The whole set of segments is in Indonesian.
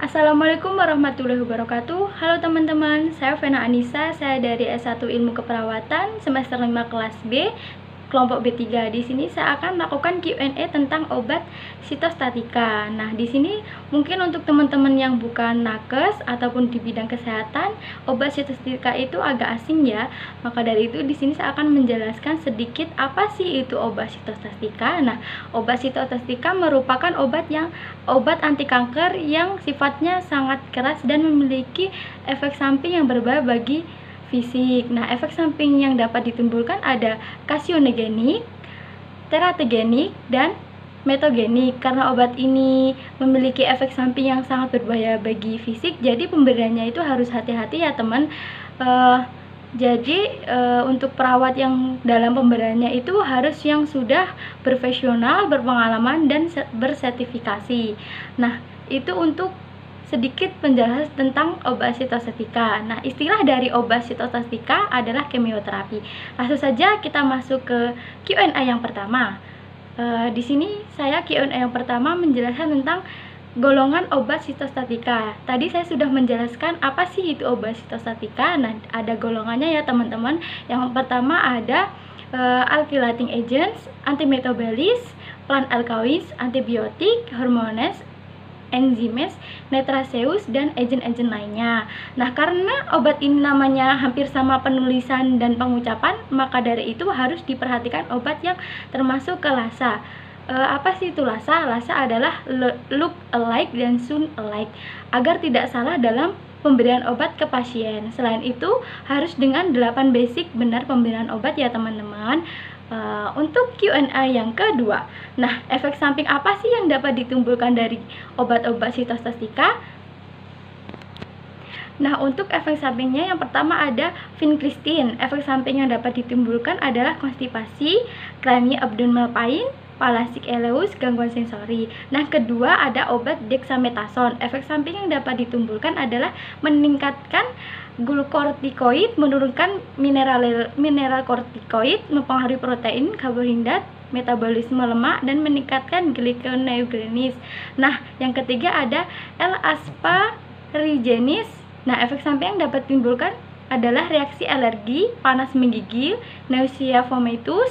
Assalamualaikum warahmatullahi wabarakatuh. Halo teman-teman, saya Vena Anissa, saya dari S1 Ilmu Keperawatan semester 5 kelas B, kelompok B3. Di sini saya akan melakukan Q&A tentang obat sitostatika. Nah, di sini mungkin untuk teman-teman yang bukan nakes ataupun di bidang kesehatan, obat sitostatika itu agak asing ya. Maka dari itu di sini saya akan menjelaskan sedikit apa sih itu obat sitostatika. Nah, obat sitostatika merupakan obat anti kanker yang sifatnya sangat keras dan memiliki efek samping yang berbahaya bagi fisik. Nah, efek samping yang dapat ditimbulkan ada karsiogenik, teratogenik, dan metogenik. Karena obat ini memiliki efek samping yang sangat berbahaya bagi fisik, jadi pemberiannya itu harus hati-hati ya teman. Untuk perawat yang dalam pemberiannya itu harus yang sudah profesional, berpengalaman, dan bersertifikasi. Nah, itu untuk sedikit penjelasan tentang obat sitostatika. Nah, istilah dari obat sitostatika adalah kemioterapi. Langsung saja kita masuk ke Q&A yang pertama. Di sini saya Q&A yang pertama menjelaskan tentang golongan obat sitostatika. Tadi saya sudah menjelaskan apa sih itu obat sitostatika. Nah, ada golongannya ya teman-teman. Yang pertama ada alkylating agents, antimetabolis, plant alkaloids, antibiotik, hormones, enzimes, netraceus, dan agen-agen lainnya. Nah, karena obat ini namanya hampir sama penulisan dan pengucapan, maka dari itu harus diperhatikan obat yang termasuk ke LASA. Apa sih itu LASA? LASA adalah look alike dan sound alike, agar tidak salah dalam pemberian obat ke pasien. Selain itu, harus dengan 8 basic benar pemberian obat ya teman-teman. Untuk Q&A yang kedua, nah, efek samping apa sih yang dapat ditimbulkan dari obat-obat sitostatika? Nah, untuk efek sampingnya yang pertama ada vincristin. Efek samping yang dapat ditimbulkan adalah konstipasi, crammy abdominal pain, palastic eleus, gangguan sensori. Nah, kedua ada obat dexamethasone. Efek samping yang dapat ditimbulkan adalah meningkatkan glukortikoid, menurunkan mineral kortikoid, mempengaruhi protein, karbohidrat, metabolisme lemak, dan meningkatkan gluconeogenesis. Nah, yang ketiga ada L-asparagines. Nah, efek samping yang dapat ditimbulkan adalah reaksi alergi, panas menggigil, nausea, vomitus.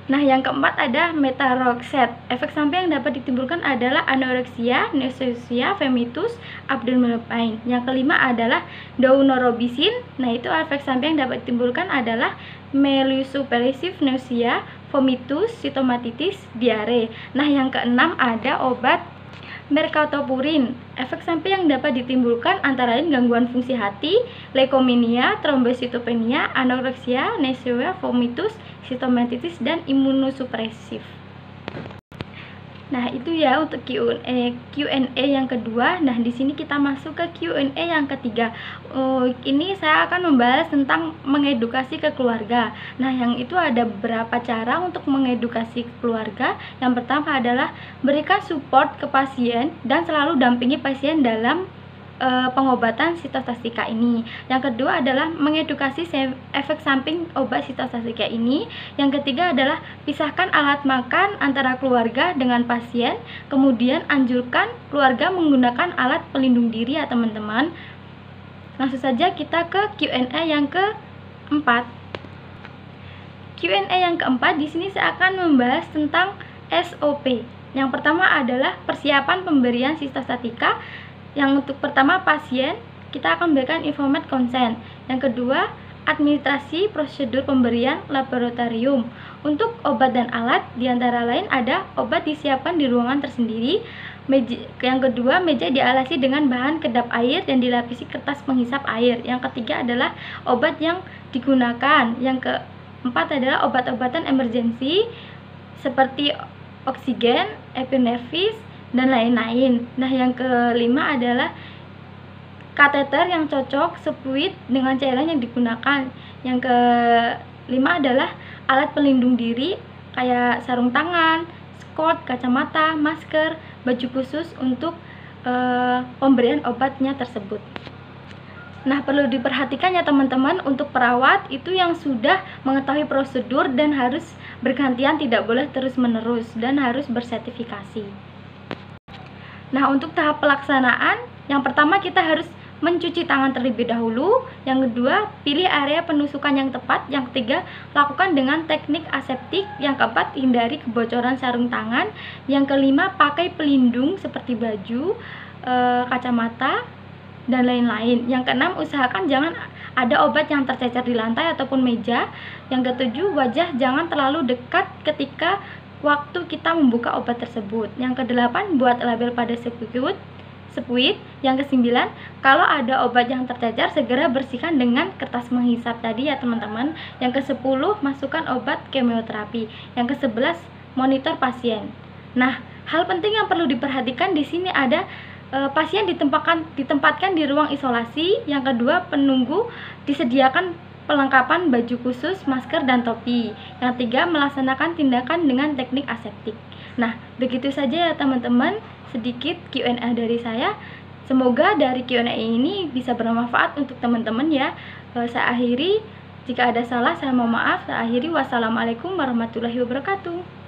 Nah, yang keempat ada metaroxet. Efek samping yang dapat ditimbulkan adalah anoreksia, nausea, vomitus, abdominal pain. Yang kelima adalah daunorubicin. Nah, itu efek samping yang dapat ditimbulkan adalah melusupressive, nausea, vomitus, sitomatitis, diare. Nah, yang keenam ada obat mercaptopurine. Efek samping yang dapat ditimbulkan antara lain gangguan fungsi hati, leukemia, trombositopenia, anoreksia, nausea, vomitus, sitomatitis, dan imunosupresif. Nah, itu ya untuk Q&A yang kedua. Nah, di sini kita masuk ke Q&A yang ketiga. Ini saya akan membahas tentang mengedukasi ke keluarga. Nah, yang itu ada beberapa cara untuk mengedukasi ke keluarga. Yang pertama adalah berikan support ke pasien dan selalu dampingi pasien dalam pengobatan sitostatika ini. Yang kedua adalah mengedukasi efek samping obat sitostatika ini. Yang ketiga adalah pisahkan alat makan antara keluarga dengan pasien. Kemudian anjurkan keluarga menggunakan alat pelindung diri ya teman-teman. Langsung saja kita ke Q&A yang keempat. Q&A yang keempat, di sini saya akan membahas tentang SOP. Yang pertama adalah persiapan pemberian sitostatika. Yang untuk pertama pasien, kita akan memberikan informed consent. Yang kedua, administrasi prosedur pemberian laboratorium. Untuk obat dan alat, diantara lain ada obat disiapkan di ruangan tersendiri. Yang kedua, meja dialasi dengan bahan kedap air dan dilapisi kertas penghisap air. Yang ketiga adalah obat yang digunakan. Yang keempat adalah obat-obatan emergensi seperti oksigen, epinervis, dan lain-lain. Nah, yang kelima adalah kateter yang cocok, spuit dengan cairan yang digunakan. Yang kelima adalah alat pelindung diri kayak sarung tangan, skort, kacamata, masker, baju khusus untuk pemberian obatnya tersebut. Nah, perlu diperhatikan ya teman-teman, untuk perawat itu yang sudah mengetahui prosedur dan harus bergantian, tidak boleh terus-menerus, dan harus bersertifikasi. Nah, untuk tahap pelaksanaan, yang pertama kita harus mencuci tangan terlebih dahulu. Yang kedua, pilih area penusukan yang tepat. Yang ketiga, lakukan dengan teknik aseptik. Yang keempat, hindari kebocoran sarung tangan. Yang kelima, pakai pelindung seperti baju, kacamata, dan lain-lain. Yang keenam, usahakan jangan ada obat yang tercecer di lantai ataupun meja. Yang ketujuh, wajah jangan terlalu dekat ketika waktu kita membuka obat tersebut. Yang kedelapan, buat label pada sepuit. Yang kesembilan, kalau ada obat yang tercecer segera bersihkan dengan kertas menghisap tadi ya teman-teman. Yang kesepuluh, masukkan obat kemioterapi. Yang kesebelas, monitor pasien. Nah, hal penting yang perlu diperhatikan di sini ada pasien ditempatkan di ruang isolasi. Yang kedua, penunggu disediakan pelengkapan baju khusus, masker, dan topi. Yang tiga, melaksanakan tindakan dengan teknik aseptik. Nah, begitu saja ya teman-teman, sedikit Q&A dari saya. Semoga dari Q&A ini bisa bermanfaat untuk teman-teman ya. Saya akhiri, jika ada salah saya mohon maaf. Saya akhiri, wassalamualaikum warahmatullahi wabarakatuh.